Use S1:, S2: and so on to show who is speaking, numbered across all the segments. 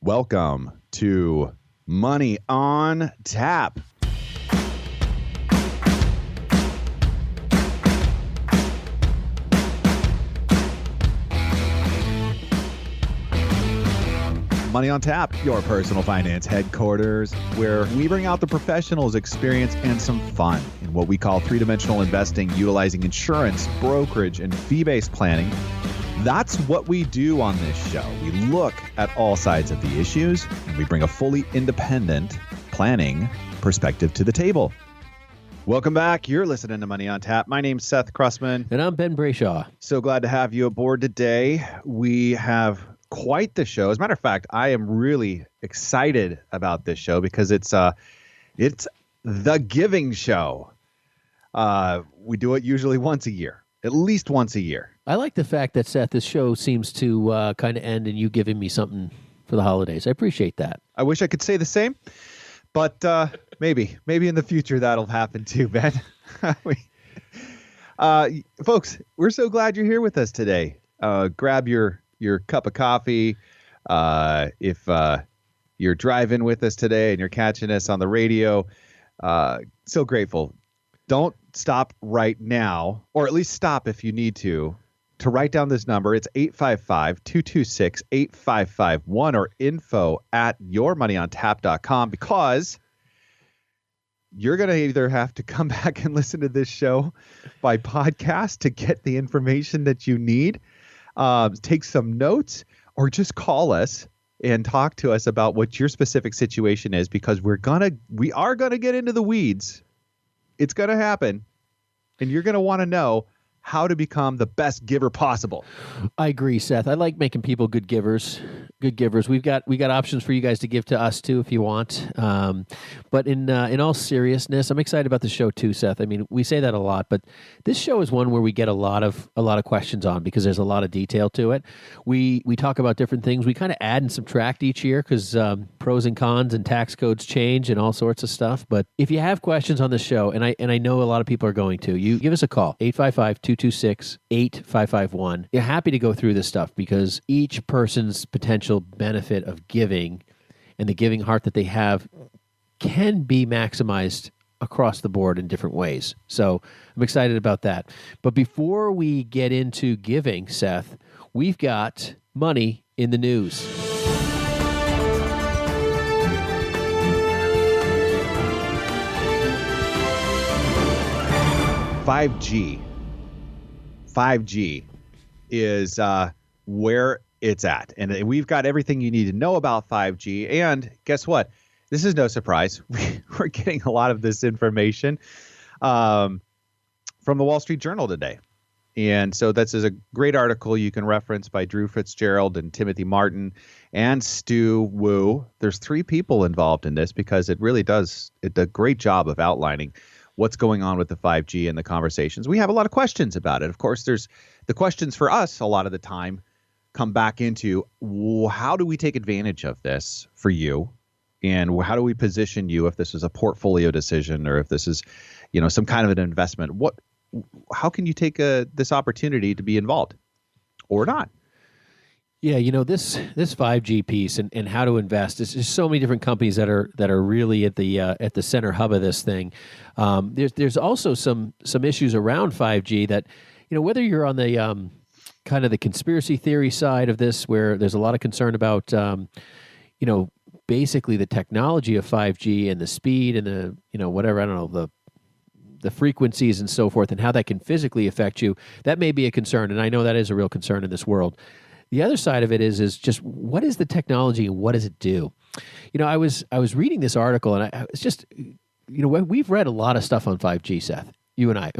S1: Welcome to Money on Tap. Money on Tap, your personal finance headquarters, where we bring out the professionals' experience and some fun in what we call three-dimensional investing, utilizing insurance, brokerage, and fee-based planning. That's what we do on this show. We look at all sides of the issues, and we bring a fully independent planning perspective to the table. Welcome back. You're listening to Money on Tap. My name's Seth Krussman.
S2: And I'm Ben Brayshaw.
S1: So glad to have you aboard today. We have quite the show. As a matter of fact, I am really excited about this show because it's the giving show. We do it usually once a year, at least once a year.
S2: I like the fact that, Seth, this show seems to kind of end in you giving me something for the holidays. I appreciate that.
S1: I wish I could say the same, but maybe in the future that'll happen too, Ben. Folks, we're so glad you're here with us today. Grab your cup of coffee. If you're driving with us today and you're catching us on the radio, so grateful. Don't stop right now, or at least stop if you need to write down this number. It's 855-226-8551 or info@yourmoneyontap.com, because you're going to either have to come back and listen to this show by podcast to get the information that you need, take some notes, or just call us and talk to us about what your specific situation is, because we are gonna get into the weeds. It's going to happen, and you're going to want to know how to become the best giver possible.
S2: I agree, Seth. I like making people good givers. We got options for you guys to give to us too if you want. But in all seriousness, I'm excited about the show too, Seth. I mean, we say that a lot, but this show is one where we get a lot of questions on, because there's a lot of detail to it. We talk about different things. We kind of add and subtract each year because pros and cons and tax codes change and all sorts of stuff. But if you have questions on the show, and I know a lot of people are going to, you give us a call, 855-226-8551. You're happy to go through this stuff, because each person's potential benefit of giving and the giving heart that they have can be maximized across the board in different ways. So I'm excited about that. But before we get into giving, Seth, we've got money in the news.
S1: Five G is where it's at. And we've got everything you need to know about 5G. And guess what? This is no surprise. We're getting a lot of this information from the Wall Street Journal today. And so this is a great article you can reference by Drew Fitzgerald and Timothy Martin and Stu Wu. There's three people involved in this, because it really does a great job of outlining what's going on with the 5G and the conversations. We have a lot of questions about it. Of course, there's the questions for us a lot of the time come back into, how do we take advantage of this for you? And how do we position you if this is a portfolio decision, or if this is, some kind of an investment? How can you take this opportunity to be involved or not?
S2: Yeah, this 5G piece and how to invest. There's so many different companies that are really at the center hub of this thing. There's also some issues around 5G that, whether you're on the kind of the conspiracy theory side of this, where there's a lot of concern about basically the technology of 5G and the speed and the whatever, I don't know, the frequencies and so forth, and how that can physically affect you. That may be a concern, and I know that is a real concern in this world. The other side of it is just, what is the technology and what does it do? I was reading this article, and it's just, we've read a lot of stuff on 5G, Seth, you and I,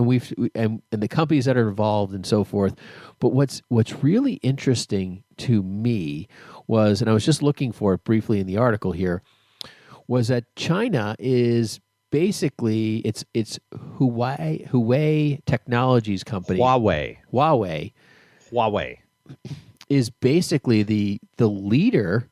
S2: and the companies that are involved and so forth. But what's really interesting to me was, and I was just looking for it briefly in the article here, was that China is basically it's Huawei Technologies company. Huawei is basically the leader.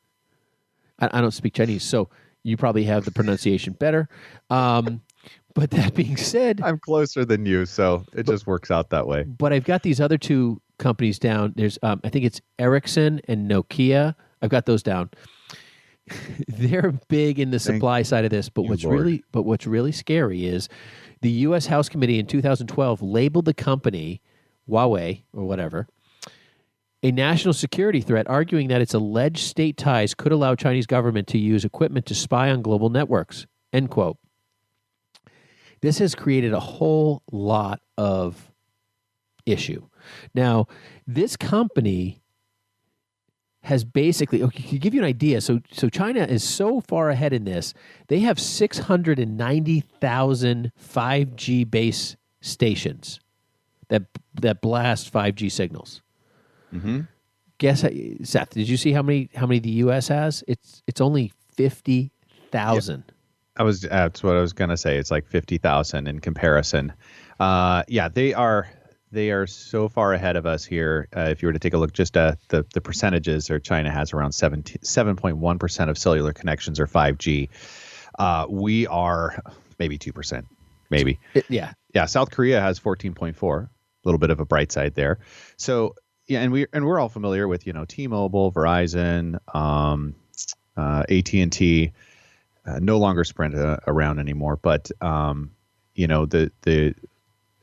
S2: I don't speak Chinese, so you probably have the pronunciation better. But that being said,
S1: I'm closer than you, so it just works out that way.
S2: But I've got these other two companies down. There's I think it's Ericsson and Nokia. I've got those down. They're big in the supply side of this, but what's really scary is the U.S. House Committee in 2012 labeled the company Huawei or whatever a national security threat, arguing that its alleged state ties could allow Chinese government to use equipment to spy on global networks. End quote. This has created a whole lot of issue. Now, this company has basically, to give you an idea, so China is so far ahead in this, they have 690,000 5G base stations that blast 5G signals.
S1: Mm-hmm.
S2: Guess, Seth, did you see how many the U.S. has? It's only 50,000.
S1: Yeah. That's what I was gonna say. It's like 50,000 in comparison. They are so far ahead of us here. If you were to take a look, just the percentages, or China has around 7.1% of cellular connections are 5G. We are maybe 2%, maybe.
S2: Yeah.
S1: South Korea has 14.4. A little bit of a bright side there. So yeah, and we're all familiar with T-Mobile, Verizon, AT&T. No longer Sprint around anymore, but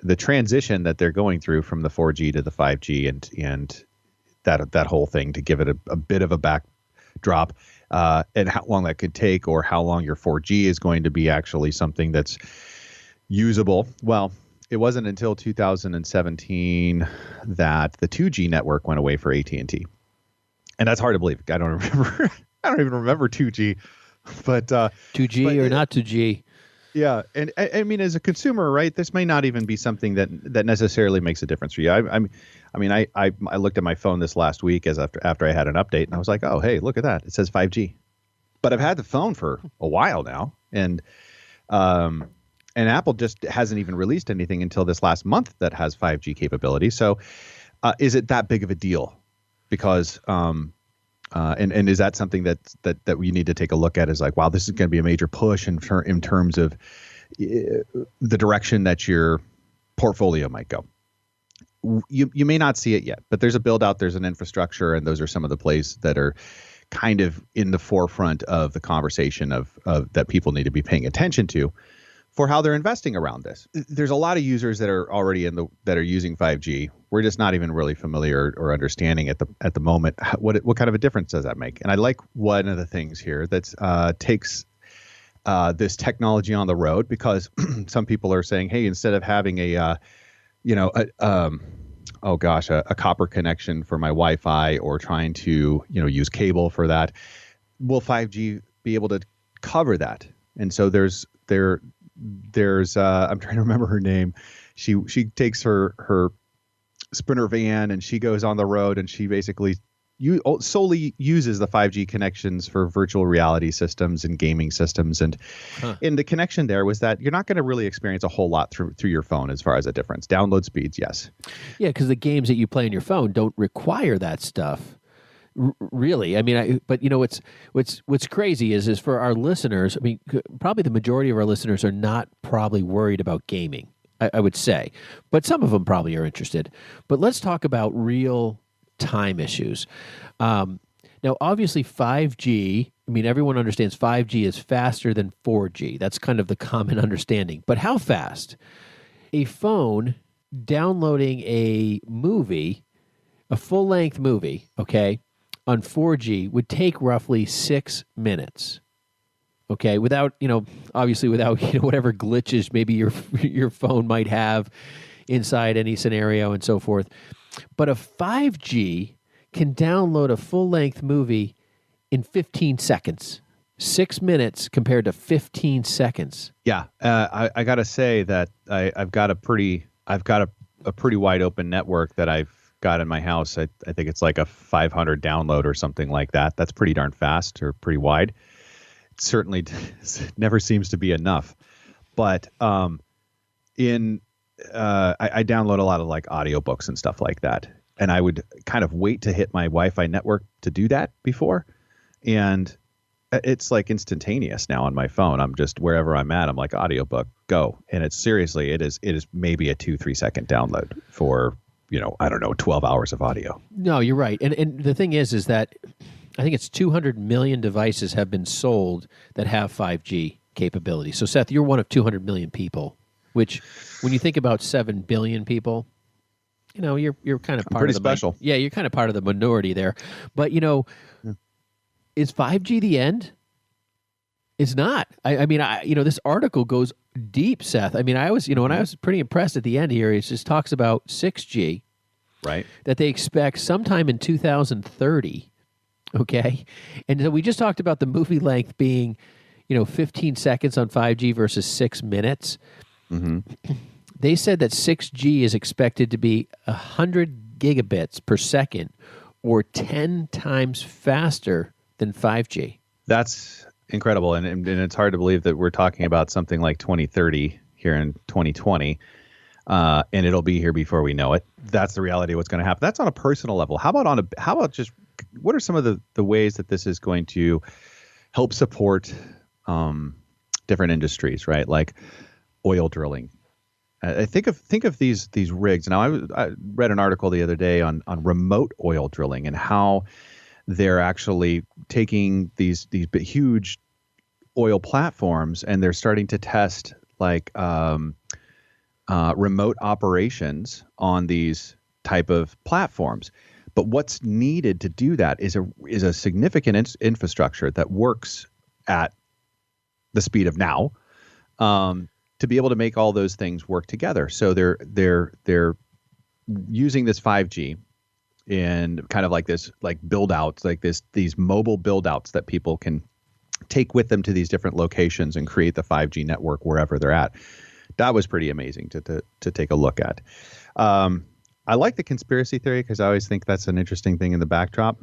S1: the transition that they're going through from the 4G to the 5G and that whole thing, to give it a bit of a backdrop, and how long that could take, or how long your 4G is going to be actually something that's usable. Well, it wasn't until 2017 that the 2G network went away for AT&T, and that's hard to believe. I don't even remember 2G, but
S2: 2G or not 2G.
S1: Yeah, and I mean, as a consumer, right, this may not even be something that necessarily makes a difference for you. I looked at my phone this last week after I had an update, and I was like, oh, hey, look at that, it says 5G. But I've had the phone for a while now, and Apple just hasn't even released anything until this last month that has 5G capability. So, is it that big of a deal? Because and is that something that we need to take a look at? Is like, wow, this is going to be a major push in terms of the direction that your portfolio might go. You may not see it yet, but there's a build out, there's an infrastructure, and those are some of the plays that are kind of in the forefront of the conversation of that people need to be paying attention to for how they're investing around this. There's a lot of users that are already that are using 5G. We're just not even really familiar or understanding at the moment what kind of a difference does that make. And I like one of the things here that takes this technology on the road, because some people are saying, hey, instead of having a copper connection for my Wi-Fi, or trying to use cable for that, will 5G be able to cover that? And so there's I'm trying to remember her name. She takes her Sprinter van and she goes on the road, and she basically solely uses the 5G connections for virtual reality systems and gaming systems. And the connection there was that you're not going to really experience a whole lot through your phone as far as a difference. Download speeds, yes.
S2: Yeah, because the games that you play on your phone don't require that stuff. Really, I mean, but what's crazy is for our listeners. I mean, probably the majority of our listeners are not probably worried about gaming. I would say, but some of them probably are interested. But let's talk about real time issues. Now, obviously, 5G. I mean, everyone understands 5G is faster than 4G. That's kind of the common understanding. But how fast? A phone downloading a movie, a full-length movie, okay, on 4G would take roughly 6 minutes. Okay, without obviously without whatever glitches maybe your phone might have inside any scenario and so forth. But a 5G can download a full-length movie in 15 seconds. 6 minutes compared to 15 seconds.
S1: Yeah, I got to say that I've got a pretty wide open network that I've got in my house. I think it's like a 500 download or something like that. That's pretty darn fast, or pretty wide. It certainly never seems to be enough. But I download a lot of like audiobooks and stuff like that. And I would kind of wait to hit my Wi-Fi network to do that before. And it's like instantaneous now on my phone. I'm just, wherever I'm at, I'm like, audiobook, go. And it's seriously, it is maybe a 2-3 second download for, 12 hours of audio.
S2: No, you're right. And the thing is that I think it's 200 million devices have been sold that have 5G capability. So, Seth, you're one of 200 million people, which, when you think about 7 billion people, you're kind of part
S1: pretty
S2: of the
S1: special.
S2: You're kind of part of the minority there. But is 5G the end? It's not. I mean, this article goes deep, Seth. I mean, I was, when I was pretty impressed at the end here, it just talks about 6G,
S1: right? That
S2: they expect sometime in 2030. Okay, and so we just talked about the movie length being, 15 seconds on 5G versus 6 minutes.
S1: Mm-hmm.
S2: They said that 6G is expected to be 100 gigabits per second, or 10 times faster than 5G.
S1: That's incredible, and it's hard to believe that we're talking about something like 2030 here in 2020, and it'll be here before we know it. That's the reality of what's going to happen. That's on a personal level. How about just what are some of the ways that this is going to help support different industries, right? Like oil drilling. I think of these rigs. Now, I read an article the other day on remote oil drilling and how they're actually taking these huge oil platforms and they're starting to test like remote operations on these type of platforms. But what's needed to do that is a significant infrastructure that works at the speed of now, to be able to make all those things work together. So they're using this 5G in kind of like this, like build outs, like these mobile build outs that people can take with them to these different locations and create the 5G network wherever they're at. That was pretty amazing to take a look at. I like the conspiracy theory because I always think that's an interesting thing in the backdrop.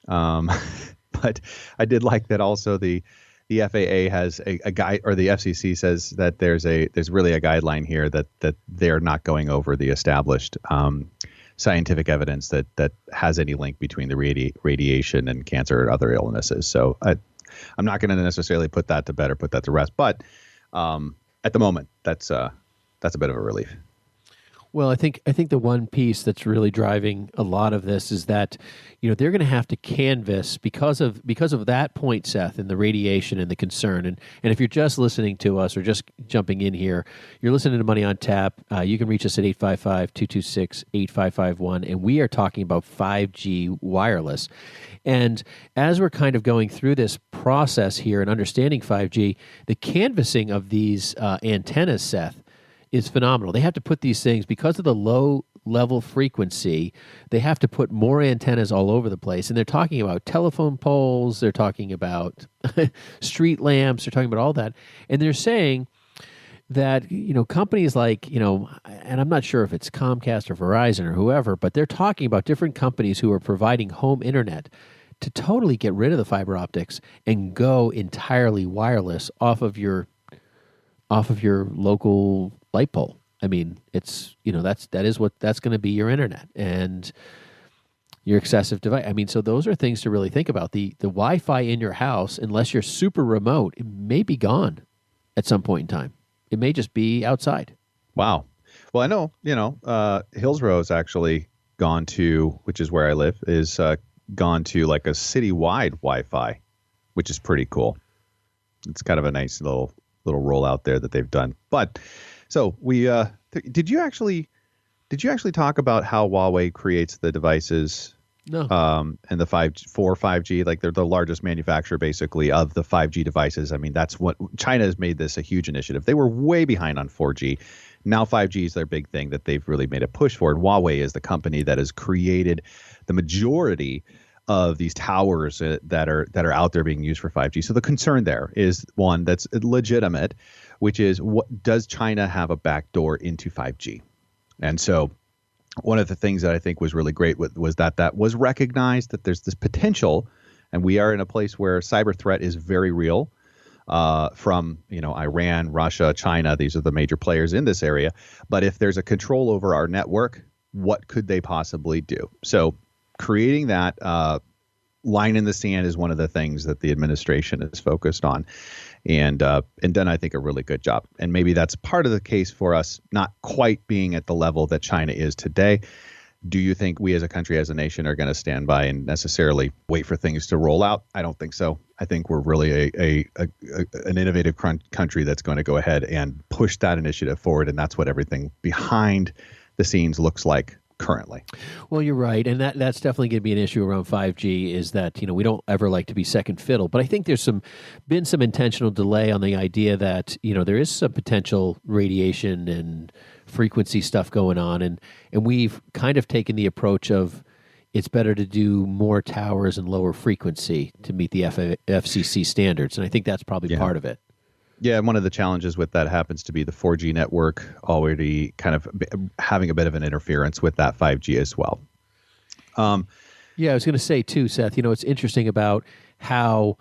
S1: But I did like that also the FAA has a guide, or the FCC says that there's really a guideline here that they're not going over the established scientific evidence that has any link between the radiation and cancer or other illnesses. So I'm not going to necessarily put that to bed or put that to rest, but at the moment, that's a bit of a relief.
S2: Well, I think the one piece that's really driving a lot of this is that, they're going to have to canvass because of that point, Seth, and the radiation and the concern. And if you're just listening to us or just jumping in here, you're listening to Money on Tap. You can reach us at 855-226-8551, and we are talking about 5G wireless. And as we're kind of going through this process here and understanding 5G, the canvassing of these antennas, Seth, is phenomenal. They have to put these things, because of the low level frequency, they have to put more antennas all over the place. And they're talking about telephone poles, they're talking about street lamps, they're talking about all that. And they're saying that, companies like, and I'm not sure if it's Comcast or Verizon or whoever, but they're talking about different companies who are providing home internet to totally get rid of the fiber optics and go entirely wireless off of your local light pole. I mean, it's, that's going to be your internet and your excessive device. I mean, so those are things to really think about. The Wi-Fi in your house, unless you're super remote, it may be gone at some point in time. It may just be outside.
S1: Wow. Well, I know, Hillsboro's actually gone to, which is where I live, is gone to like a citywide Wi-Fi, which is pretty cool. It's kind of a nice little rollout there that they've done. But so we did you actually talk about how Huawei creates the devices?
S2: No.
S1: And the 5G, like they're the largest manufacturer basically of the 5G devices. I mean, that's what China has made this a huge initiative. They were way behind on 4G. Now 5G is their big thing that they've really made a push for. And Huawei is the company that has created the majority of these towers that are out there being used for 5G. So the concern there is one that's legitimate, which is, what does China have a backdoor into 5G? And so one of the things that I think was really great was that was recognized that there's this potential, and we are in a place where cyber threat is very real, from Iran, Russia, China. These are the major players in this area. But if there's a control over our network, what could they possibly do? So creating that line in the sand is one of the things that the administration is focused on, and done, I think, a really good job. And maybe that's part of the case for us not quite being at the level that China is today. Do you think we as a country, as a nation, are going to stand by and necessarily wait for things to roll out? I don't think so. I think we're really an innovative country that's going to go ahead and push that initiative forward, and that's what everything behind the scenes looks like currently.
S2: Well, you're right, and that's definitely going to be an issue around 5G. Is that we don't ever like to be second fiddle, but I think there's been some intentional delay on the idea that there is some potential radiation and frequency stuff going on, and we've kind of taken the approach of it's better to do more towers and lower frequency to meet the FCC standards, and I think that's probably part of it.
S1: Yeah, and one of the challenges with that happens to be the 4G network already kind of having a bit of an interference with that 5G as well.
S2: Yeah, I was going to say too, Seth, it's interesting about how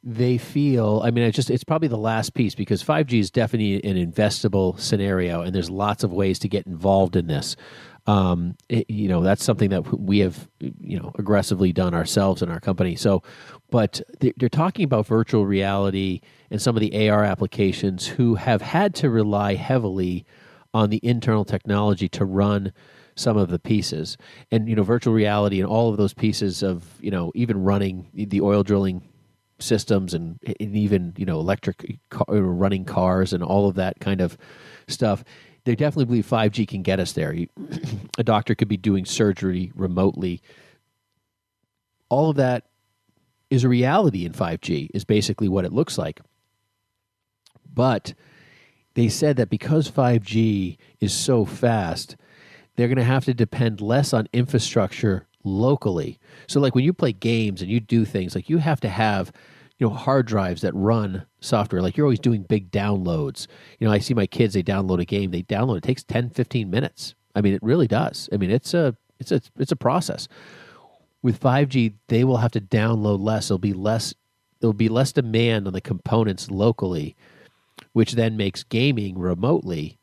S2: they feel. I mean, it's probably the last piece, because 5G is definitely an investable scenario, and there's lots of ways to get involved in this. That's something that we have, aggressively done ourselves in our company. So, but they're talking about virtual reality and some of the AR applications who have had to rely heavily on the internal technology to run some of the pieces. And, virtual reality and all of those pieces of, even running the oil drilling systems and even, electric running cars and all of that kind of stuff. They definitely believe 5G can get us there. A doctor could be doing surgery remotely. All of that is a reality in 5G, is basically what it looks like. But they said that because 5G is so fast, they're going to have to depend less on infrastructure locally. So like when you play games and you do things, like you have to have hard drives that run software. Like you're always doing big downloads. I see my kids, they download a game, it takes 10, 15 minutes. I mean, it really does. I mean, it's a process. With 5G, they will have to download less. There'll be less demand on the components locally, which then makes gaming remotely,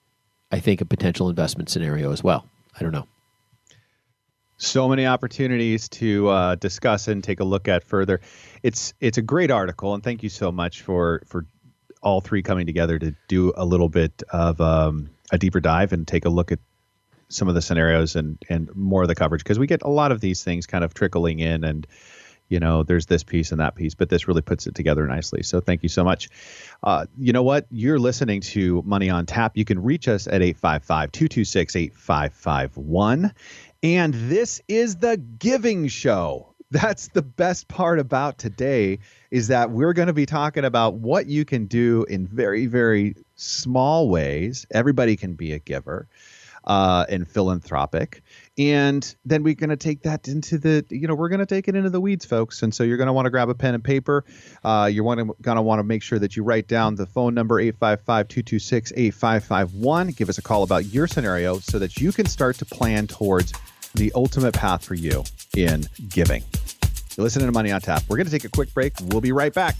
S2: I think, a potential investment scenario as well. I don't know.
S1: So many opportunities to discuss and take a look at further. It's a great article, and thank you so much for all three coming together to do a little bit of a deeper dive and take a look at some of the scenarios and more of the coverage, because we get a lot of these things kind of trickling in, and there's this piece and that piece, but this really puts it together nicely. So thank you so much. You know what? You're listening to Money on Tap. You can reach us at 855-226-8551. And this is the Giving Show. That's the best part about today, is that we're going to be talking about what you can do in very, very small ways. Everybody can be a giver and philanthropic. And then we're going to take that into we're going to take it into the weeds, folks. And so you're going to want to grab a pen and paper. You're going to want to make sure that you write down the phone number, 855-226-8551. Give us a call about your scenario so that you can start to plan towards the ultimate path for you in giving. You're listening to Money on Tap. We're going to take a quick break. We'll be right back.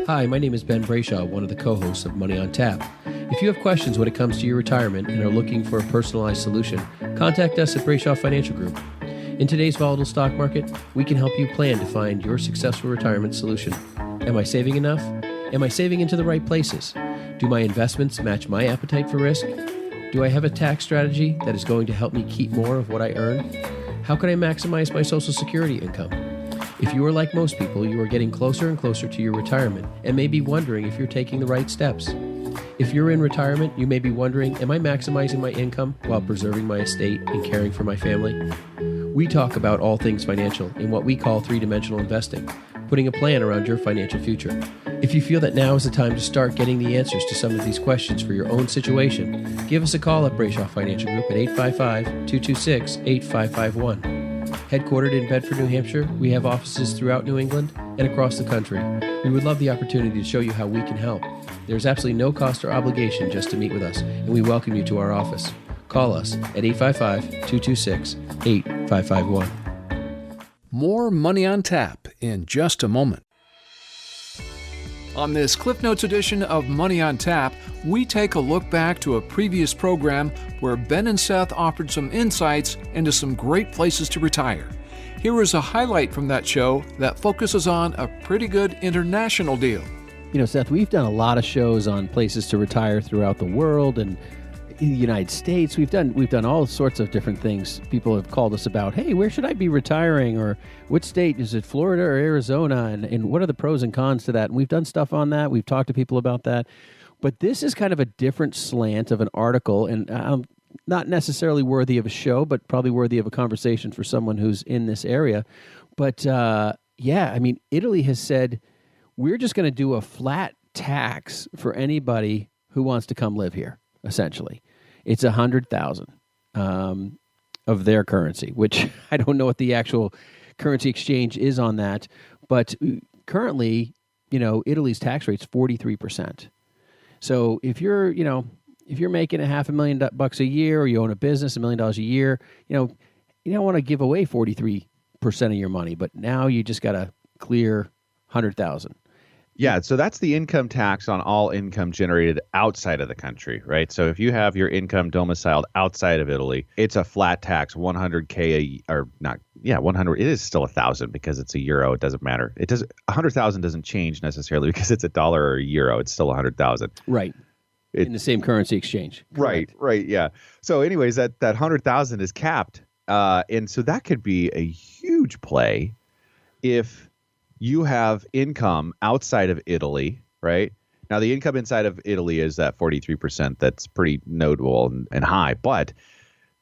S2: Hi, my name is Ben Brayshaw, one of the co-hosts of Money on Tap. If you have questions when it comes to your retirement and are looking for a personalized solution, contact us at Brayshaw Financial Group. In today's volatile stock market, we can help you plan to find your successful retirement solution. Am I saving enough? Am I saving into the right places? Do my investments match my appetite for risk? Do I have a tax strategy that is going to help me keep more of what I earn? How can I maximize my Social Security income? If you are like most people, you are getting closer and closer to your retirement and may be wondering if you're taking the right steps. If you're in retirement, you may be wondering, am I maximizing my income while preserving my estate and caring for my family? We talk about all things financial in what we call three-dimensional investing, putting a plan around your financial future. If you feel that now is the time to start getting the answers to some of these questions for your own situation, give us a call at Brayshaw Financial Group at 855-226-8551. Headquartered in Bedford, New Hampshire, we have offices throughout New England and across the country. We would love the opportunity to show you how we can help. There's absolutely no cost or obligation just to meet with us, and we welcome you to our office. Call us at 855-226-8551.
S3: More Money on Tap in just a moment. On this Cliff Notes edition of Money on Tap, we take a look back to a previous program where Ben and Seth offered some insights into some great places to retire. Here is a highlight from that show that focuses on a pretty good international deal.
S2: Seth, we've done a lot of shows on places to retire throughout the world and in the United States. We've done all sorts of different things. People have called us about, hey, where should I be retiring? Or what state? Is it Florida or Arizona? And what are the pros and cons to that? And we've done stuff on that. We've talked to people about that. But this is kind of a different slant of an article, and not necessarily worthy of a show, but probably worthy of a conversation for someone who's in this area. But Italy has said, we're just going to do a flat tax for anybody who wants to come live here, essentially. It's 100,000 of their currency, which I don't know what the actual currency exchange is on that. But currently, Italy's tax rate's 43%. So if you're making $500,000 a year, or you own a business, $1 million a year, you don't want to give away 43% of your money, but now you just got to clear 100,000.
S1: Yeah, so that's the income tax on all income generated outside of the country, right? So if you have your income domiciled outside of Italy, it's a flat tax, 100K or not. Yeah, 100. It is still 1,000 because it's a euro. It doesn't matter. 100,000 doesn't change necessarily because it's a dollar or a euro. It's still 100,000.
S2: Right. In the same currency exchange.
S1: Correct. Right. Yeah. So anyways, that 100,000 is capped. And so that could be a huge play if you have income outside of Italy, right? Now, the income inside of Italy is that 43%. That's pretty notable and high. But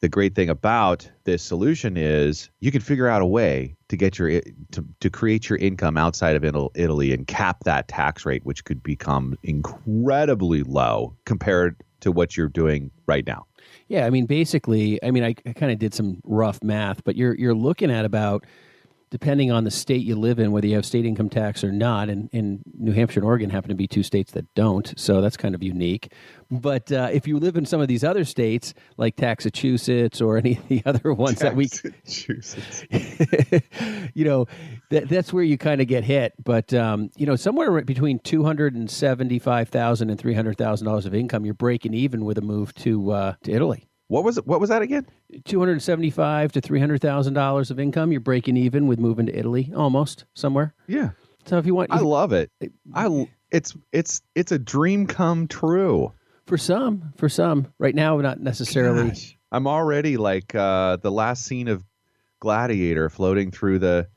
S1: the great thing about this solution is you can figure out a way to get to create your income outside of Italy and cap that tax rate, which could become incredibly low compared to what you're doing right now.
S2: Yeah, basically, I kind of did some rough math, but you're looking at about, depending on the state you live in, whether you have state income tax or not, and New Hampshire and Oregon happen to be two states that don't, so that's kind of unique. But if you live in some of these other states, like Massachusetts or any of the other ones that's where you kind of get hit. But, somewhere between $275,000 and $300,000 of income, you're breaking even with a move to Italy.
S1: What was that again?
S2: $275,000 to $300,000 of income. You're breaking even with moving to Italy, almost somewhere.
S1: Yeah.
S2: So if you want,
S1: I love it. It's a dream come true
S2: for some. Right now, not necessarily.
S1: Gosh, I'm already like the last scene of Gladiator, floating through the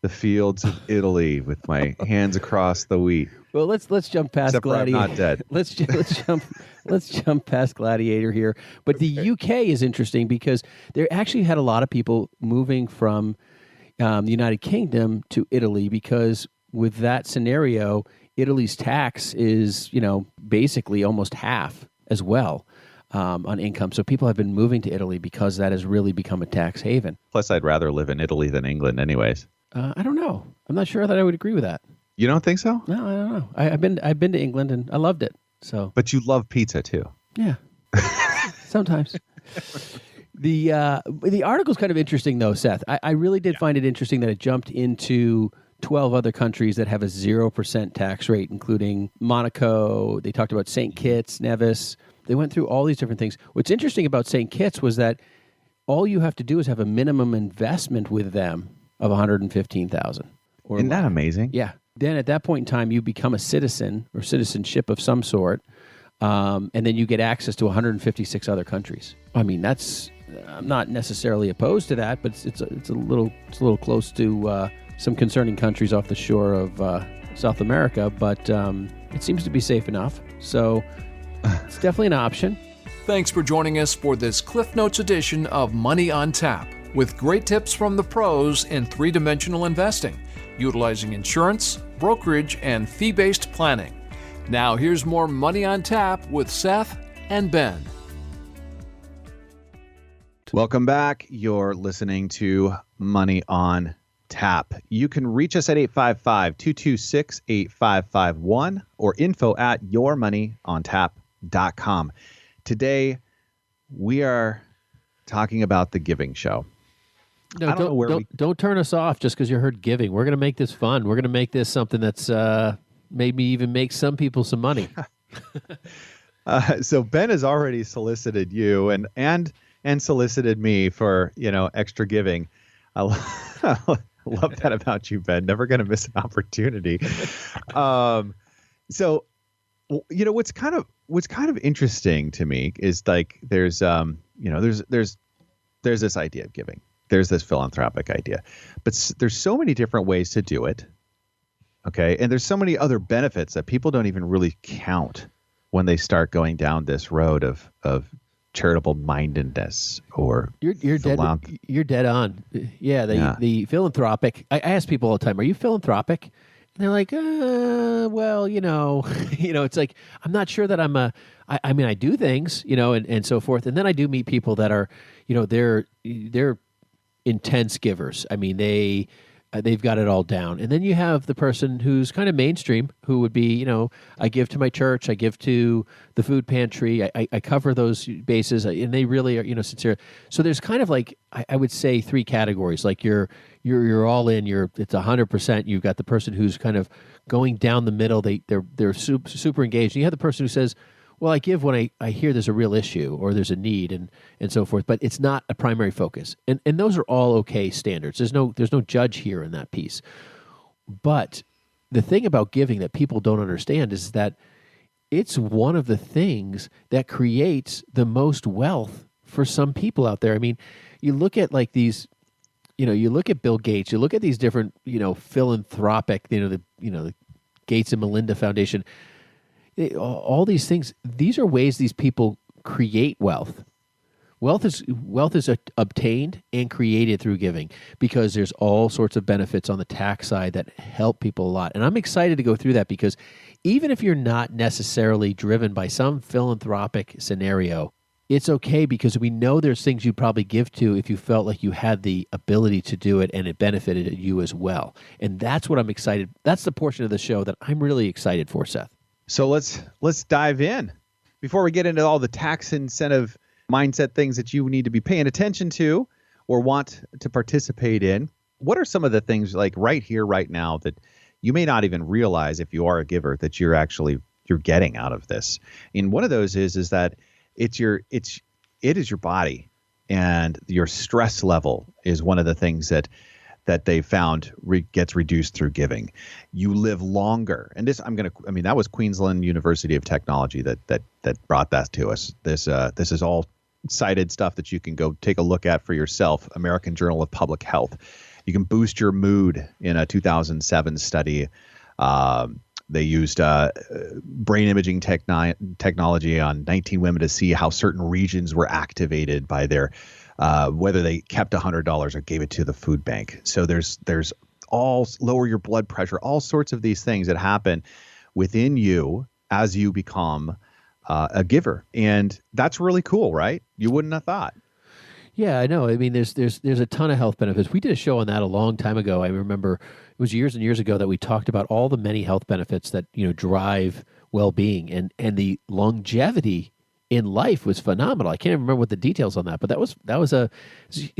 S1: fields of Italy with my hands across the wheat.
S2: Well, let's jump past Gladiator.
S1: I'm not dead.
S2: Let's jump past Gladiator here. But the UK is interesting because they actually had a lot of people moving from the United Kingdom to Italy, because with that scenario, Italy's tax is basically almost half as well on income. So people have been moving to Italy because that has really become a tax haven.
S1: Plus, I'd rather live in Italy than England, anyways.
S2: I don't know. I'm not sure that I would agree with that.
S1: You don't think so?
S2: No, I don't know. I've been to England and I loved it. So,
S1: but you love pizza too.
S2: Yeah, sometimes. The article's kind of interesting though, Seth. I really did find it interesting that it jumped into 12 other countries that have a 0% tax rate, including Monaco. They talked about St. Kitts, Nevis. They went through all these different things. What's interesting about St. Kitts was that all you have to do is have a minimum investment with them of $115,000.
S1: Isn't that amazing?
S2: Yeah. Then at that point in time, you become a citizen or citizenship of some sort, and then you get access to 156 other countries. I'm not necessarily opposed to that, but it's a little close to some concerning countries off the shore of South America. But it seems to be safe enough, so it's definitely an option.
S3: Thanks for joining us for this Cliff Notes edition of Money on Tap, with great tips from the pros in three-dimensional investing, utilizing insurance, brokerage, and fee-based planning. Now here's more Money on Tap with Seth and Ben.
S1: Welcome back. You're listening to Money on Tap. You can reach us at 855-226-8551 or info@yourmoneyontap.com. Today, we are talking about the Giving Show.
S2: No, don't turn us off just because you heard giving. We're going to make this fun. We're going to make this something that's maybe even make some people some money.
S1: So Ben has already solicited you and solicited me for extra giving. I love that about you, Ben. Never going to miss an opportunity. So, what's kind of interesting to me is like there's this idea of giving. There's this philanthropic idea, but there's so many different ways to do it. Okay, and there's so many other benefits that people don't even really count when they start going down this road of charitable mindedness or
S2: you're dead on. Yeah, the philanthropic. I ask people all the time, "Are you philanthropic?" And they're like, well, it's like, I'm not sure that I mean, I do things, and so forth. And then I do meet people that are, they're intense givers. I mean, they've got it all down. And then you have the person who's kind of mainstream, who would be, I give to my church, I give to the food pantry, I cover those bases, and they really are, sincere. So there's kind of like, I would say 3 categories. Like you're all in. It's 100%. You've got the person who's kind of going down the middle. They're super engaged. And you have the person who says, well, I give when I hear there's a real issue or there's a need and so forth, but it's not a primary focus. And those are all okay standards. There's no judge here in that piece. But the thing about giving that people don't understand is that it's one of the things that creates the most wealth for some people out there. I mean, you look at like these, you look at Bill Gates, you look at these different, philanthropic, the Gates and Melinda Foundation. All these things, these are ways these people create wealth. Wealth is obtained and created through giving because there's all sorts of benefits on the tax side that help people a lot. And I'm excited to go through that because even if you're not necessarily driven by some philanthropic scenario, it's okay because we know there's things you'd probably give to if you felt like you had the ability to do it and it benefited you as well. And that's what I'm excited. That's the portion of the show that I'm really excited for, Seth.
S1: So let's dive in. Before we get into all the tax incentive mindset things that you need to be paying attention to or want to participate in, what are some of the things like right here, right now that you may not even realize if you are a giver that you're getting out of this? And one of those is that it is your body, and your stress level is one of the things that they found gets reduced through giving. You live longer. And that was Queensland University of Technology that brought that to us. This is all cited stuff that you can go take a look at for yourself. American Journal of Public Health. You can boost your mood in a 2007 study. They used brain imaging technology on 19 women to see how certain regions were activated by their whether they kept $100 or gave it to the food bank. So there's all lower your blood pressure, all sorts of these things that happen within you as you become a giver. And that's really cool, right? You wouldn't have thought.
S2: Yeah, I know. I mean, there's a ton of health benefits. We did a show on that a long time ago. I remember it was years and years ago that we talked about all the many health benefits that drive well-being, and the longevity in life was phenomenal. I can't even remember what the details on that, but that was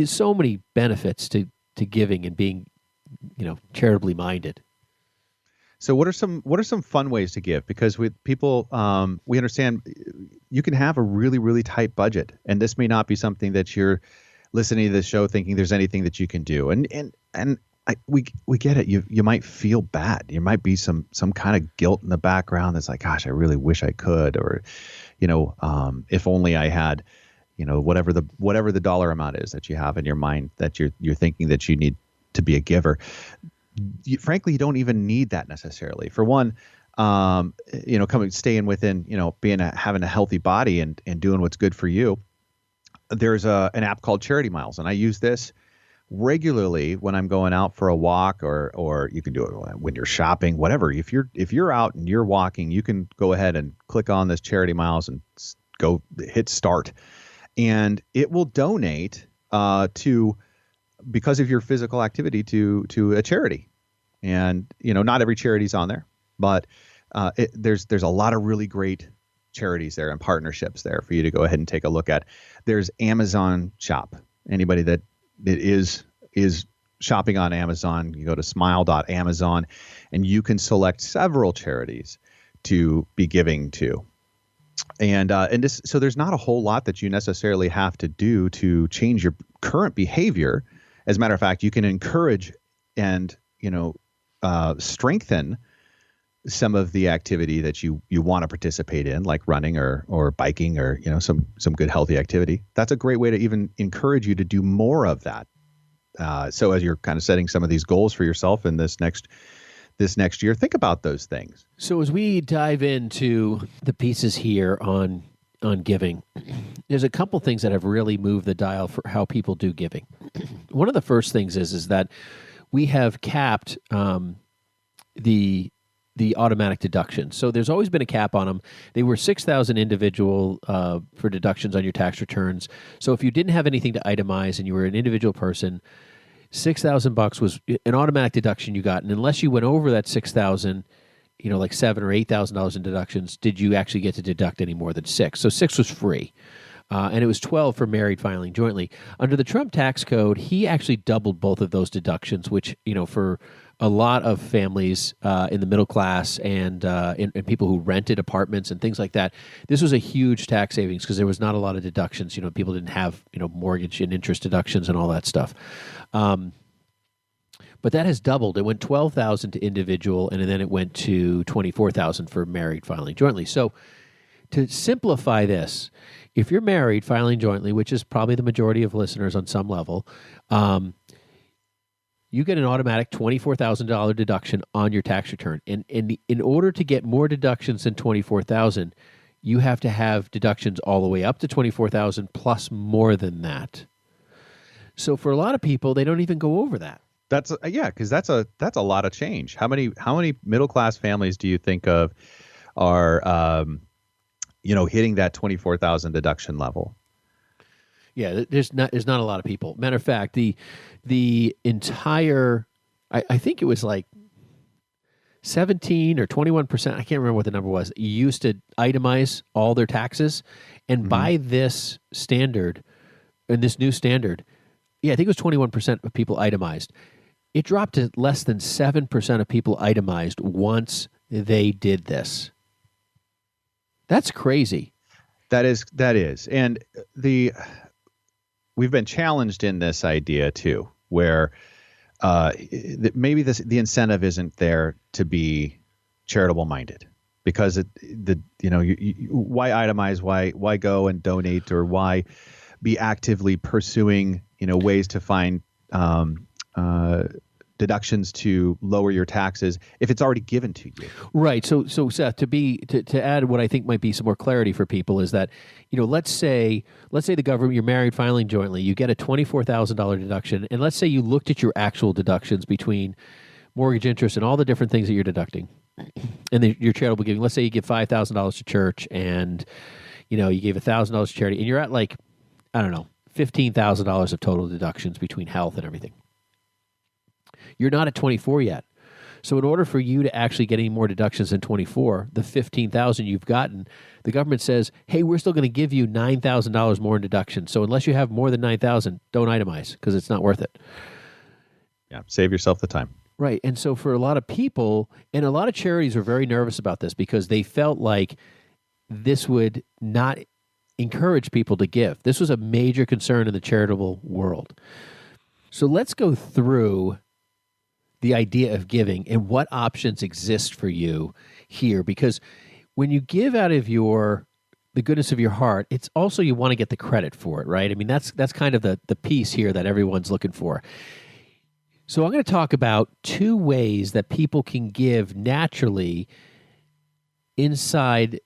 S2: so many benefits to giving and being charitably minded.
S1: So what are some fun ways to give? Because with people, we understand you can have a really, really tight budget, and this may not be something that you're listening to this show thinking there's anything that you can do. We get it. You might feel bad. There might be some kind of guilt in the background that's like, gosh, I really wish I could, or if only I had, whatever the dollar amount is that you have in your mind that you're thinking that you need to be a giver. Frankly, you don't even need that necessarily. For one, staying within, having a healthy body and doing what's good for you. There's an app called Charity Miles, and I use this regularly when I'm going out for a walk, or you can do it when you're shopping, whatever. If you're out and you're walking, you can go ahead and click on this Charity Miles and go hit start, and it will donate because of your physical activity to a charity. And not every charity's on there, but there's a lot of really great charities there and partnerships there for you to go ahead and take a look at. There's Amazon Shop. Anybody that is shopping on Amazon, you go to smile.amazon and you can select several charities to be giving to. So there's not a whole lot that you necessarily have to do to change your current behavior. As a matter of fact, you can encourage and strengthen some of the activity that you want to participate in, like running or biking or some good healthy activity, that's a great way to even encourage you to do more of that. So as you're kind of setting some of these goals for yourself in this next year, think about those things.
S2: So as we dive into the pieces here on giving, there's a couple things that have really moved the dial for how people do giving. One of the first things is that we have capped the automatic deductions. So there's always been a cap on them. They were $6,000 individual for deductions on your tax returns. So if you didn't have anything to itemize and you were an individual person, $6,000 was an automatic deduction you got. And unless you went over that $6,000, like $7,000 or $8,000 in deductions, did you actually get to deduct any more than $6,000? So $6,000 was free. And it was $12,000 for married filing jointly. Under the Trump tax code, he actually doubled both of those deductions, which, for a lot of families in the middle class and people who rented apartments and things like that, this was a huge tax savings because there was not a lot of deductions. People didn't have, mortgage and interest deductions and all that stuff. But that has doubled. It went $12,000 to individual, and then it went to $24,000 for married filing jointly. So to simplify this, if you're married filing jointly, which is probably the majority of listeners on some level, you get an automatic $24,000 deduction on your tax return. And in order to get more deductions than $24,000, you have to have deductions all the way up to $24,000 plus more than that. So for a lot of people, they don't even go over that.
S1: Because that's a lot of change. How many middle class families do you think of are hitting that $24,000 deduction level?
S2: Yeah, there's not a lot of people. Matter of fact, the entire I think it was like 17 or 21%, I can't remember what the number was, used to itemize all their taxes, and by this standard, and this new standard, I think it was 21% of people itemized. It dropped to less than 7% of people itemized once they did this. That's crazy.
S1: That is. And we've been challenged in this idea too, where maybe the incentive isn't there to be charitable minded, because why itemize, why go and donate, or why be actively pursuing ways to find deductions to lower your taxes if it's already given to you.
S2: Right. So Seth, to add what I think might be some more clarity for people is that, let's say the government, you're married filing jointly, you get a $24,000 deduction, and let's say you looked at your actual deductions between mortgage interest and all the different things that you're deducting, and your charitable giving. Let's say you give $5,000 to church, and you gave $1,000 to charity, and you're at like, I don't know, $15,000 of total deductions between health and everything. You're not at 24 yet. So in order for you to actually get any more deductions than 24, the $15,000 you've gotten, the government says, hey, we're still going to give you $9,000 more in deductions. So unless you have more than $9,000, don't itemize because it's not worth it.
S1: Yeah, save yourself the time.
S2: Right. And so for a lot of people, and a lot of charities are very nervous about this because they felt like this would not encourage people to give. This was a major concern in the charitable world. So let's go through the idea of giving and what options exist for you here, because when you give out of the goodness of your heart, it's also you want to get the credit for it, right? I mean, that's kind of the piece here that everyone's looking for. So I'm going to talk about two ways that people can give naturally inside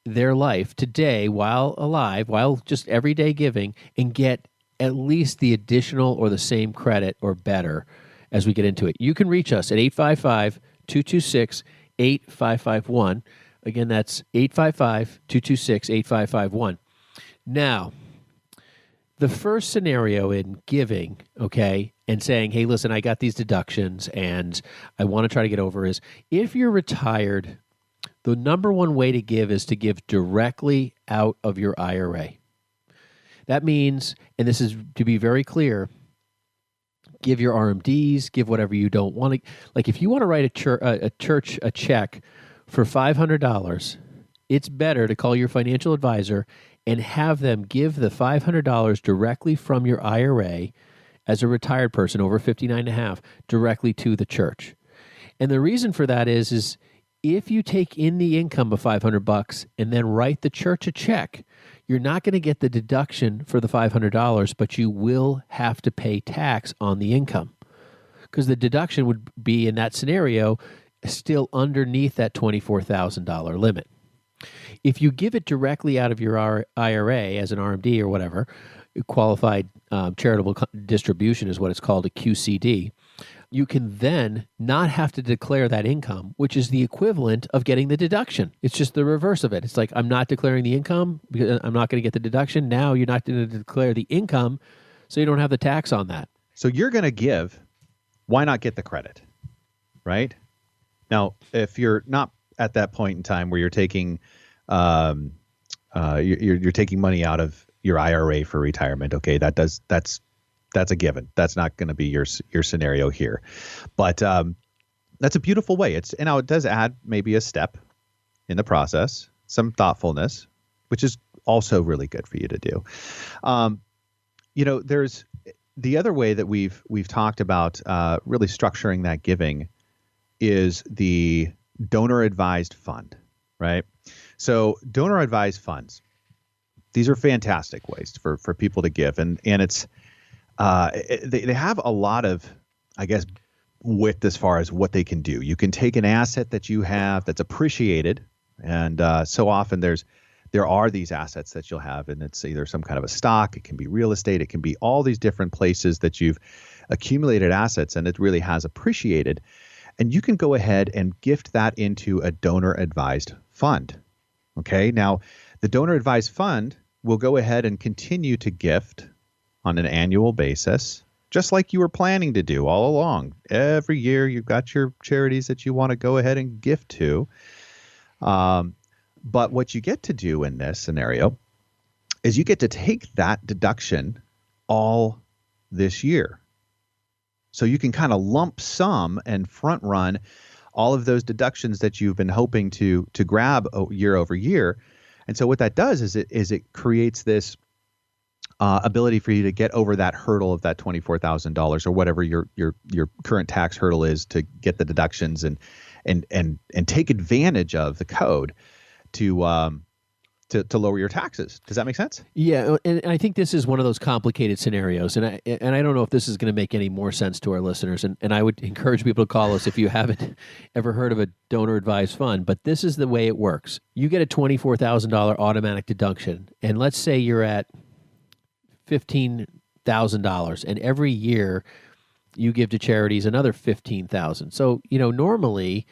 S2: their life today while alive, while just everyday giving, and get at least the additional or the same credit or better as we get into it. You can reach us at 855-226-8551. Again, that's 855-226-8551. Now, the first scenario in giving, okay, and saying, hey, listen, I got these deductions and I want to try to get over is, if you're retired, the number one way to give is to give directly out of your IRA. That means, and this is to be very clear, give your RMDs, give whatever you don't want to. Like if you want to write a church a check for $500, it's better to call your financial advisor and have them give the $500 directly from your IRA as a retired person over 59 and a half directly to the church. And the reason for that is If you take in the income of $500 and then write the church a check, you're not going to get the deduction for the $500, but you will have to pay tax on the income, because the deduction would be, in that scenario, still underneath that $24,000 limit. If you give it directly out of your IRA as an RMD or whatever, qualified charitable distribution is what it's called, a QCD, you can then not have to declare that income, which is the equivalent of getting the deduction. It's just the reverse of it. It's like, I'm not declaring the income because I'm not going to get the deduction. Now you're not going to declare the income, so you don't have the tax on that.
S1: So you're going to give, why not get the credit, right? Now, if you're not at that point in time where you're taking you're taking money out of your IRA for retirement, okay, that's a given. That's not going to be your scenario here, but that's a beautiful way. It does add maybe a step in the process, some thoughtfulness, which is also really good for you to do. There's the other way that we've talked about really structuring that giving is the donor advised fund, right? So donor advised funds, these are fantastic ways for people to give, and it's they have a lot of, I guess, width as far as what they can do. You can take an asset that you have that's appreciated, and so often there are these assets that you'll have, and it's either some kind of a stock, it can be real estate, it can be all these different places that you've accumulated assets, and it really has appreciated. And you can go ahead and gift that into a donor advised fund. Okay, now the donor advised fund will go ahead and continue to gift on an annual basis, just like you were planning to do all along. Every year you've got your charities that you want to go ahead and gift to. But what you get to do in this scenario is you get to take that deduction all this year. So you can kind of lump sum and front run all of those deductions that you've been hoping to grab year over year. And so what that does is it creates this ability for you to get over that hurdle of that $24,000 or whatever your current tax hurdle is, to get the deductions and take advantage of the code to lower your taxes. Does that make sense?
S2: Yeah, and I think this is one of those complicated scenarios, and I don't know if this is going to make any more sense to our listeners, and I would encourage people to call us if you haven't ever heard of a donor advised fund, but this is the way it works. You get a $24,000 automatic deduction, and let's say you're at $15,000, and every year you give to charities another $15,000. So, normally,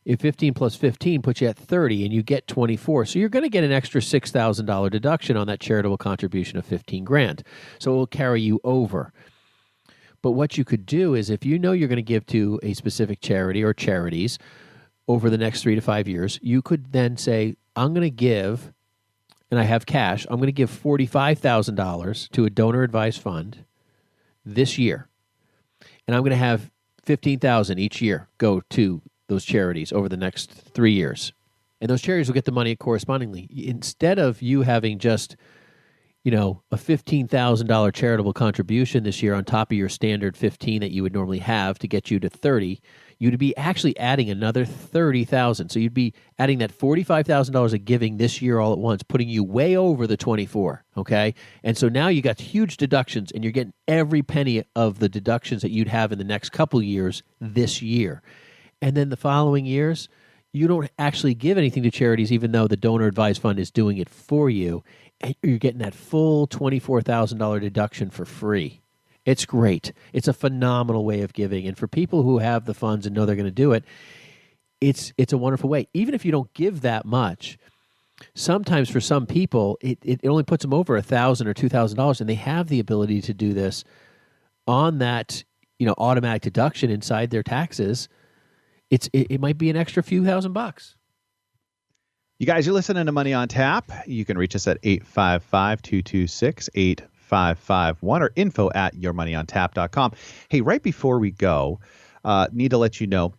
S2: if 15 plus 15 puts you at 30 and you get 24. So you're going to get an extra $6,000 deduction on that charitable contribution of $15,000. So it will carry you over. But what you could do is, if you know you're going to give to a specific charity or charities over the next 3 to 5 years, you could then say, I'm going to give, and I have cash, I'm going to give $45,000 to a donor advised fund this year. And I'm going to have $15,000 each year go to those charities over the next 3 years. And those charities will get the money correspondingly. Instead of you having just, a $15,000 charitable contribution this year on top of your standard 15 that you would normally have to get you to 30, you'd be actually adding another $30,000. So you'd be adding that $45,000 of giving this year all at once, putting you way over the 24, okay? And so now you got huge deductions, and you're getting every penny of the deductions that you'd have in the next couple years this year. And then the following years, you don't actually give anything to charities, even though the donor advised fund is doing it for you. And you're getting that full $24,000 deduction for free. It's great. It's a phenomenal way of giving. And for people who have the funds and know they're going to do it, it's a wonderful way. Even if you don't give that much, sometimes for some people, it only puts them over $1,000 or $2,000, and they have the ability to do this on that automatic deduction inside their taxes. It might be an extra few $1,000.
S1: You guys, you're listening to Money on Tap. You can reach us at 855-226-8551 or info@yourmoneyontap.com. Hey, right before we go, need to let you know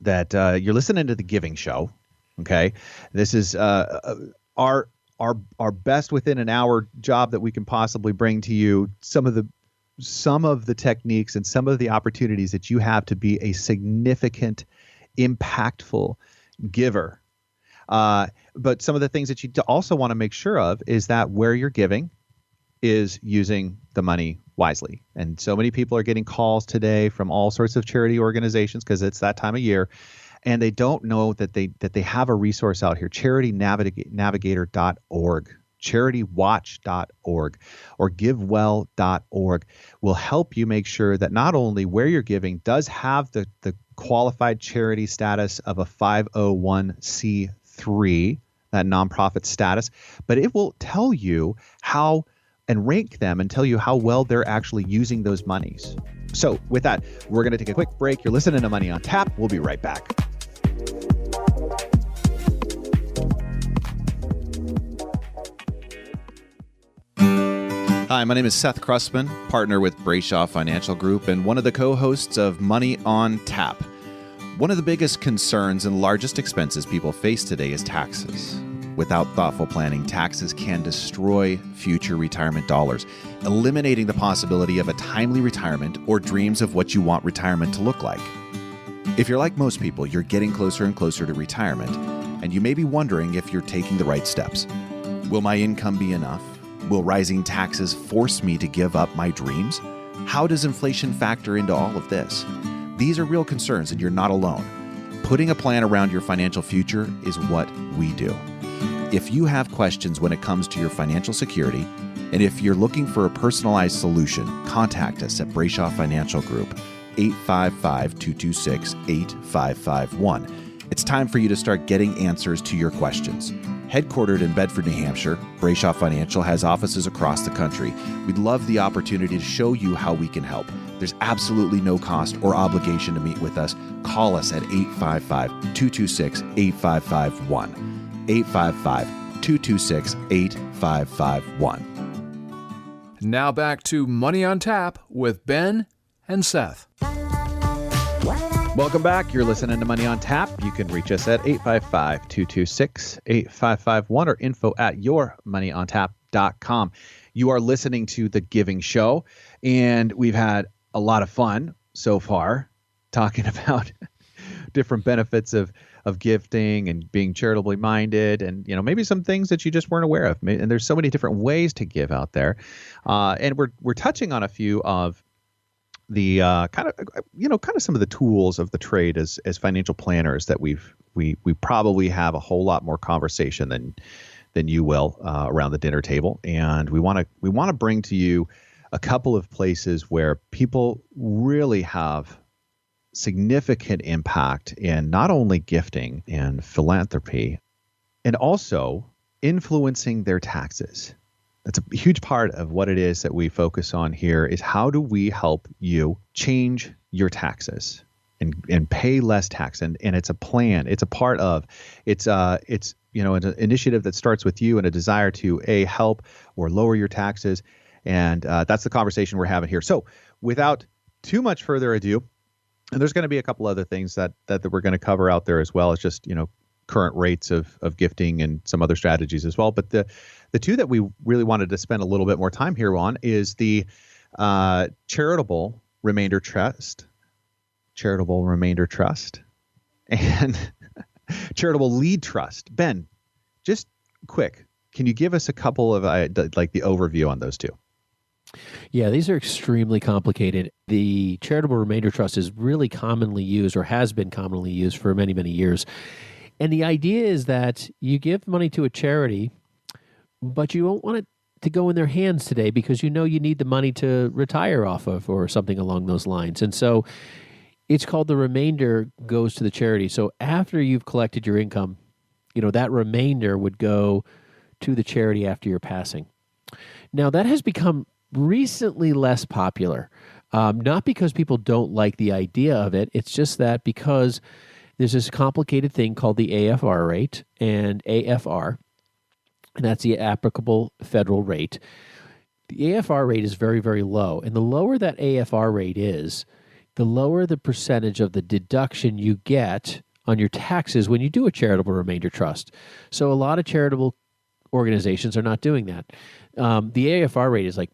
S1: that you're listening to The Giving Show. Okay, this is our best within an hour job that we can possibly bring to you. Some of the techniques and some of the opportunities that you have to be a significant impactful giver. But some of the things that you also want to make sure of is that where you're giving is using the money wisely. And so many people are getting calls today from all sorts of charity organizations because it's that time of year, and they don't know that they have a resource out here, charitynavigator.org. CharityWatch.org or GiveWell.org will help you make sure that not only where you're giving does have the qualified charity status of a 501c3, that nonprofit status, but it will tell you how and rank them and tell you how well they're actually using those monies. So with that, we're going to take a quick break. You're listening to Money on Tap. We'll be right back. Hi, my name is Seth Krussman, partner with Brayshaw Financial Group and one of the co-hosts of Money on Tap. One of the biggest concerns and largest expenses people face today is taxes. Without thoughtful planning, taxes can destroy future retirement dollars, eliminating the possibility of a timely retirement or dreams of what you want retirement to look like. If you're like most people, you're getting closer and closer to retirement, and you may be wondering if you're taking the right steps. Will my income be enough? Will rising taxes force me to give up my dreams? How does inflation factor into all of this? These are real concerns, and you're not alone. Putting a plan around your financial future is what we do. If you have questions when it comes to your financial security, and if you're looking for a personalized solution, contact us at Brayshaw Financial Group, 855-226-8551. It's time for you to start getting answers to your questions. Headquartered in Bedford, New Hampshire, Brayshaw Financial has offices across the country. We'd love the opportunity to show you how we can help. There's absolutely no cost or obligation to meet with us. Call us at 855-226-8551. 855-226-8551.
S3: Now back to Money on Tap with Ben and Seth.
S1: Welcome back. You're listening to Money on Tap. You can reach us at 855-226-8551 or info@yourmoneyontap.com. You are listening to The Giving Show, and we've had a lot of fun so far talking about different benefits of gifting and being charitably minded, and maybe some things that you just weren't aware of. And there's so many different ways to give out there, and we're touching on a few of the kind of some of the tools of the trade as financial planners that we probably have a whole lot more conversation than you will around the dinner table, and we want to bring to you a couple of places where people really have significant impact in not only gifting and philanthropy, and also influencing their taxes. That's a huge part of what it is that we focus on here, is how do we help you change your taxes and pay less tax. And it's a plan. It's a part of, it's an initiative that starts with you and a desire to help or lower your taxes. And that's the conversation we're having here. So without too much further ado, and there's going to be a couple other things that we're going to cover out there as well as just, current rates of gifting and some other strategies as well. But the two that we really wanted to spend a little bit more time here on is the charitable remainder trust, and charitable lead trust. Ben, just quick, can you give us a couple of the overview on those two?
S2: Yeah, these are extremely complicated. The charitable remainder trust is really commonly used, or has been commonly used for many, many years. And the idea is that you give money to a charity, but you don't want it to go in their hands today because you need the money to retire off of or something along those lines. And so it's called the remainder goes to the charity. So after you've collected your income, that remainder would go to the charity after your passing. Now, that has become recently less popular, not because people don't like the idea of it. It's just that because there's this complicated thing called the AFR rate and AFR, and that's the applicable federal rate. The AFR rate is very, very low, and the lower that AFR rate is, the lower the percentage of the deduction you get on your taxes when you do a charitable remainder trust. So a lot of charitable organizations are not doing that. The AFR rate is like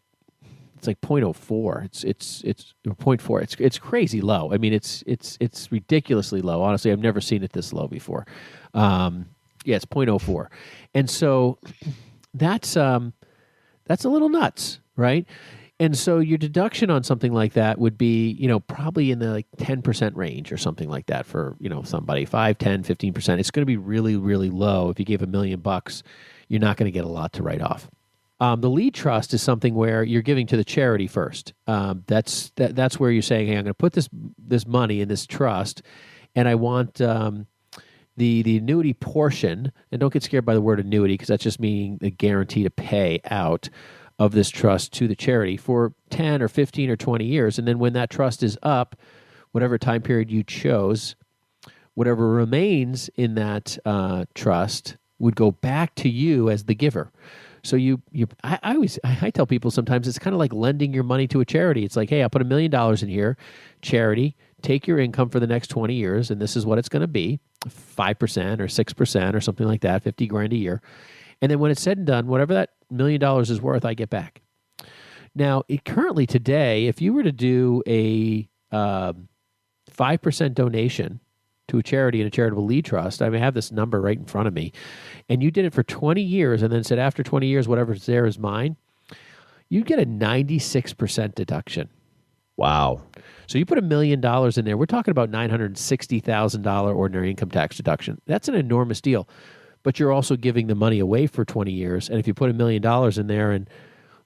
S2: it's like 0.04. It's 0.4. It's crazy low. I mean, it's ridiculously low. Honestly, I've never seen it this low before. It's 0.04, and so that's a little nuts, right? And so your deduction on something like that would be, probably in the like 10% range or something like that for, somebody 5, 10, 15%. It's going to be really, really low. If you gave $1 million, you're not going to get a lot to write off. The lead trust is something where you're giving to the charity first. That's where you're saying, hey, I'm going to put this money in this trust, and I want the annuity portion, and don't get scared by the word annuity because that's just meaning the guarantee to pay out of this trust to the charity for 10 or 15 or 20 years. And then when that trust is up, whatever time period you chose, whatever remains in that trust would go back to you as the giver. So I tell people sometimes it's kind of like lending your money to a charity. It's like, hey, I'll put $1 million in here, charity, take your income for the next 20 years, and this is what it's going to be, 5% or 6% or something like that, $50,000 a year. And then when it's said and done, whatever that $1 million is worth, I get back. Now, currently today, if you were to do a 5% donation to a charity in a charitable lead trust, I have this number right in front of me, and you did it for 20 years and then said after 20 years, whatever's there is mine, you'd get a 96% deduction.
S1: Wow.
S2: So you put $1 million in there, we're talking about $960,000 ordinary income tax deduction. That's an enormous deal. But you're also giving the money away for 20 years. And if you put $1 million in there and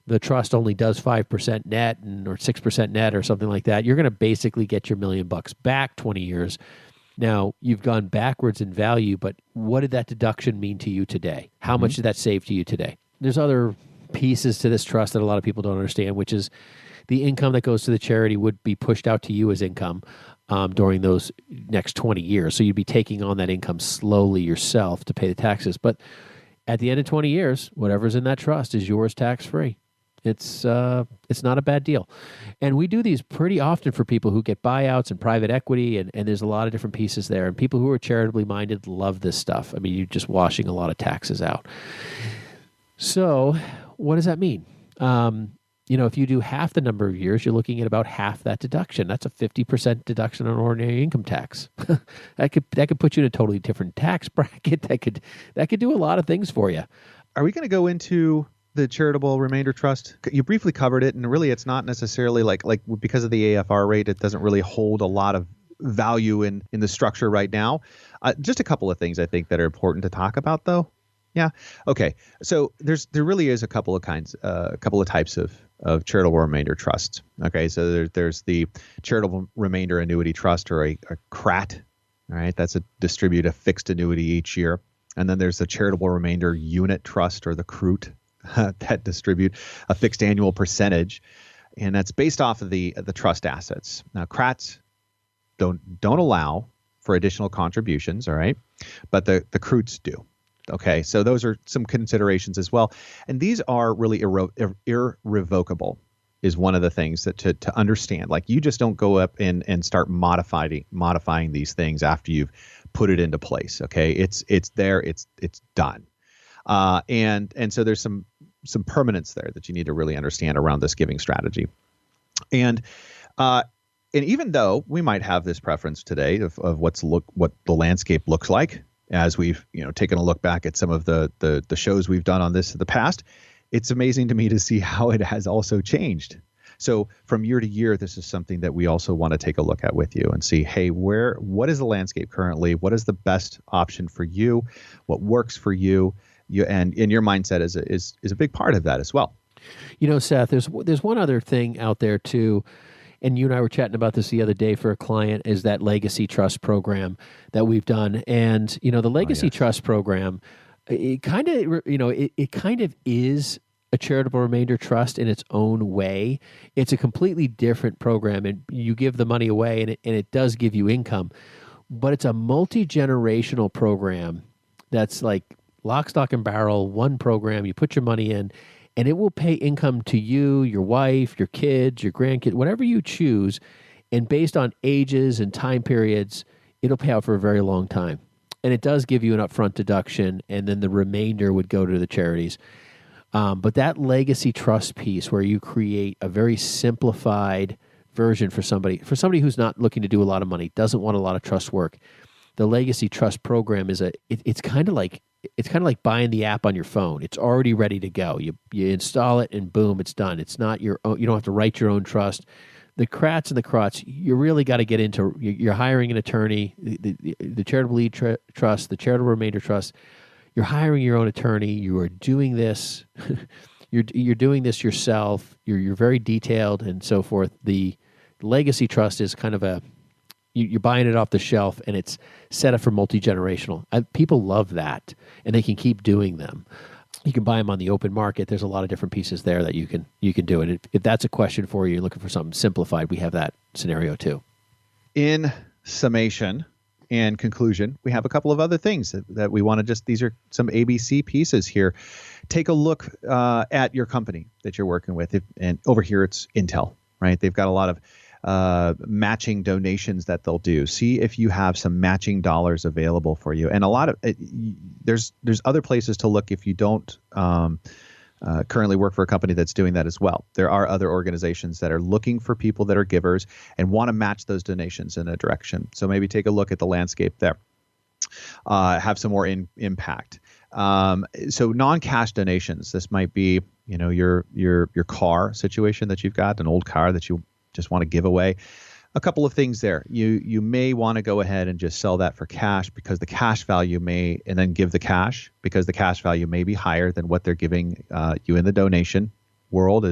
S2: the trust only does 5% net or 6% net or something like that, you're going to basically get your $1 million back 20 years. Now, you've gone backwards in value, but what did that deduction mean to you today? How much did that save to you today? There's other pieces to this trust that a lot of people don't understand, which is the income that goes to the charity would be pushed out to you as income during those next 20 years. So you'd be taking on that income slowly yourself to pay the taxes. But at the end of 20 years, whatever's in that trust is yours tax-free. It's not a bad deal. And we do these pretty often for people who get buyouts and private equity, and there's a lot of different pieces there. And people who are charitably minded love this stuff. I mean, you're just washing a lot of taxes out. So what does that mean? If you do half the number of years, you're looking at about half that deduction. That's a 50% deduction on ordinary income tax. that could put you in a totally different tax bracket. That could do a lot of things for you.
S1: Are we going to go into the charitable remainder trust? You briefly covered it, and really it's not necessarily like because of the AFR rate, it doesn't really hold a lot of value in the structure right now. Just a couple of things I think that are important to talk about, though. Yeah. Okay. So there really is a couple of types of charitable remainder trusts. Okay. So there's the charitable remainder annuity trust, or a CRAT. All right. That's distribute a fixed annuity each year. And then there's the charitable remainder unit trust, or the CRUT, that distribute a fixed annual percentage. And that's based off of the trust assets. Now, CRATs don't allow for additional contributions. All right. But the CRUTs do. Okay, so those are some considerations as well. And these are really irrevocable, is one of the things that to understand. Like, you just don't go up and start modifying these things after you've put it into place. Okay, it's there, it's done. And so there's some permanence there that you need to really understand around this giving strategy. And even though we might have this preference today of what the landscape looks like, as we've taken a look back at some of the shows we've done on this in the past, it's amazing to me to see how it has also changed. So from year to year, this is something that we also want to take a look at with you and see, hey, what is the landscape currently? What is the best option for you? What works for you? And your mindset is a big part of that as well.
S2: Seth, there's one other thing out there too. And you and I were chatting about this the other day for a client, is that legacy trust program that we've done. And, the legacy trust program, it kind of is a charitable remainder trust in its own way. It's a completely different program, and you give the money away, and it does give you income. But it's a multi-generational program that's like lock, stock, and barrel, one program. You put your money in, and it will pay income to you, your wife, your kids, your grandkids, whatever you choose. And based on ages and time periods, it'll pay out for a very long time. And it does give you an upfront deduction, and then the remainder would go to the charities. But that legacy trust piece where you create a very simplified version for somebody who's not looking to do a lot of money, doesn't want a lot of trust work, the legacy trust program is it's kind of like buying the app on your phone. It's already ready to go. You install it and boom, it's done. It's not your own. You don't have to write your own trust. The crats and the crots, you really got to get into. You're hiring an attorney, the charitable lead trust, the charitable remainder trust. You're hiring your own attorney. You are doing this. You're doing this yourself. You're very detailed and so forth. The legacy trust is kind of you're buying it off the shelf, and it's set up for multi-generational. People love that, and they can keep doing them. You can buy them on the open market. There's a lot of different pieces there that you can do it. If that's a question for you, you're looking for something simplified, we have that scenario too.
S1: In summation and conclusion, we have a couple of other things that we want to these are some ABC pieces here. Take a look at your company that you're working with. And over here, it's Intel, right? They've got a lot of matching donations that they'll do. See if you have some matching dollars available for you. And a lot of there's other places to look if you don't currently work for a company that's doing that as well. There are other organizations that are looking for people that are givers and want to match those donations in a direction. So maybe take a look at the landscape there. Have some more impact. So non-cash donations. This might be, your car situation that you've got, an old car that you just want to give away. A couple of things there. You may want to go ahead and just sell that for cash because the cash value and then give the cash because the cash value may be higher than what they're giving you in the donation world.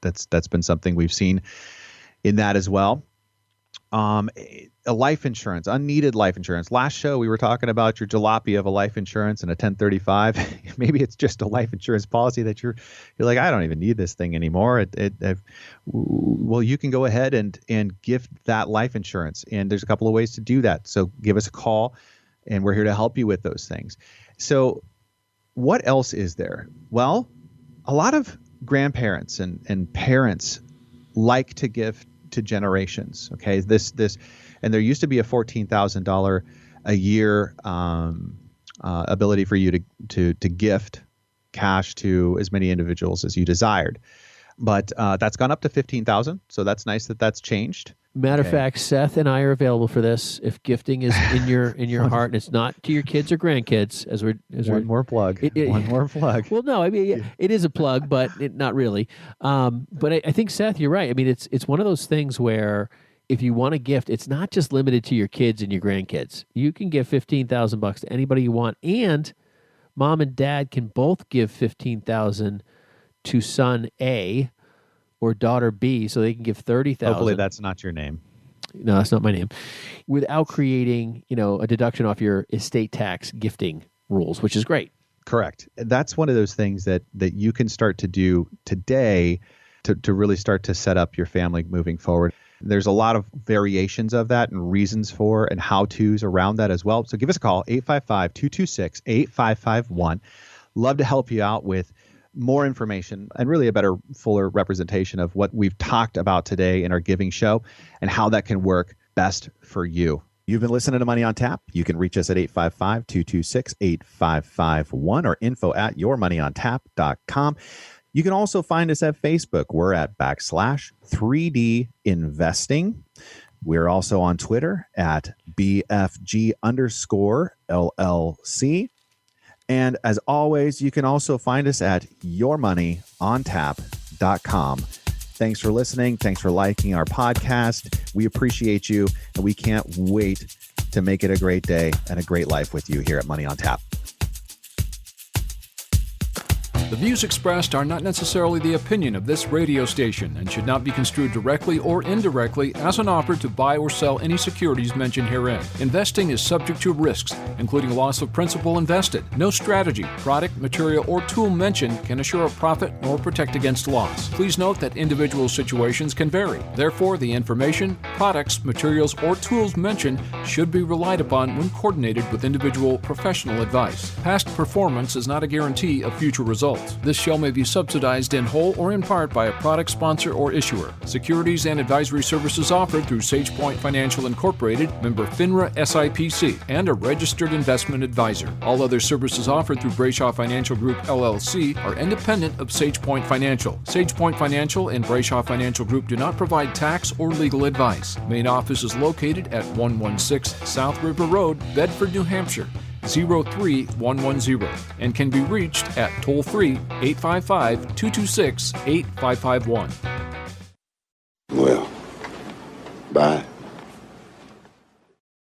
S1: That's been something we've seen in that as well. A life insurance, unneeded life insurance. Last show, we were talking about your jalopy of a life insurance and a 1035. Maybe it's just a life insurance policy that you're like, I don't even need this thing anymore. Well, you can go ahead and gift that life insurance. And there's a couple of ways to do that. So give us a call, and we're here to help you with those things. So what else is there? Well, a lot of grandparents and parents like to give to generations. Okay, and there used to be a $14,000 a year ability for you to gift cash to as many individuals as you desired, but that's gone up to $15,000. So that's nice that that's changed.
S2: Matter of fact, Seth and I are available for this. If gifting is in your heart, and it's not to your kids or grandkids,
S1: One more plug.
S2: Well, no, I mean it is a plug, but not really. But I think, Seth, you're right. I mean, it's one of those things where if you want to gift, it's not just limited to your kids and your grandkids. You can give $15,000 to anybody you want, and mom and dad can both give $15,000 to son A or daughter B, so they can give $30,000.
S1: Hopefully that's not your name.
S2: No, that's not my name. Without creating, a deduction off your estate tax gifting rules, which is great.
S1: Correct. That's one of those things that you can start to do today to really start to set up your family moving forward. There's a lot of variations of that and reasons for and how-tos around that as well. So give us a call, 855-226-8551. Love to help you out with more information and really a better, fuller representation of what we've talked about today in our giving show and how that can work best for you.
S4: You've been listening to Money on Tap. You can reach us at 855-226-8551 or info@yourmoneyontap.com. You can also find us at Facebook. We're at /3D Investing. We're also on Twitter at BFG_LLC. And as always, you can also find us at yourmoneyontap.com. Thanks for listening. Thanks for liking our podcast. We appreciate you, and we can't wait to make it a great day and a great life with you here at Money on Tap.
S3: The views expressed are not necessarily the opinion of this radio station and should not be construed directly or indirectly as an offer to buy or sell any securities mentioned herein. Investing is subject to risks, including loss of principal invested. No strategy, product, material, or tool mentioned can assure a profit nor protect against loss. Please note that individual situations can vary. Therefore, the information, products, materials, or tools mentioned should be relied upon when coordinated with individual professional advice. Past performance is not a guarantee of future results. results. This show may be subsidized in whole or in part by a product sponsor or issuer. Securities and advisory services offered through SagePoint Financial Incorporated, member FINRA SIPC, and a registered investment advisor. All other services offered through Brayshaw Financial Group LLC are independent of SagePoint Financial. SagePoint Financial and Brayshaw Financial Group do not provide tax or legal advice. Main office is located at 116 South River Road, Bedford, New Hampshire, 03110, and can be reached at toll-free 855-226-8551.
S5: Well, bye.